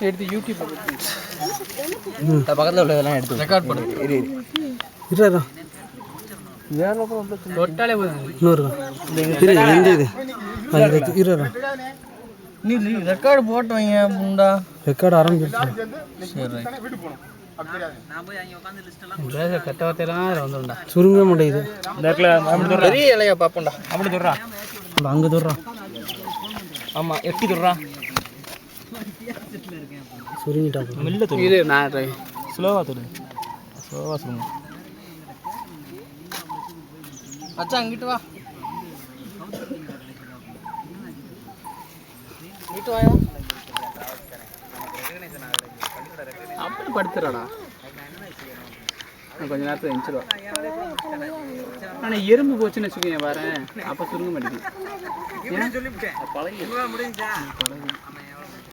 எடுத்து யூடியூப் பக்கத்தில் உள்ளதெல்லாம் எடுத்து ரெக்கார்ட் பண்ணு. இருடா தொட்டாலே போதும். இருடா நீ ரெக்கார்டு போட்டு வைங்க புண்டா. ரெக்கார்டு ஆரம்பிச்சிருச்சு. சரி கட்டவத்தையெல்லாம் வந்துடும்டா. சுருங்க மாட்டேங்குது. பெரிய இலையா பார்ப்போம்டா. அப்படி சொல்றா அங்கே சொல்றா. ஆமாம் எட்டி சொல்றா. சுருங்கிட்டா மெல்ல இது நான் ஸ்லோவாக தொடு. ஸ்லோவாக சொல்லுங்க. அச்சா அங்கிட்டு வா. இங்கிட்டு வாயா. அப்படி படுத்துறாடா. கொஞ்ச நேரத்தில் எழுந்துருவா. ஆனால் எறும்பு போச்சுன்னு வச்சுக்கோங்க பாரு. அப்போ சுருங்க மாட்டேங்குது. பழகி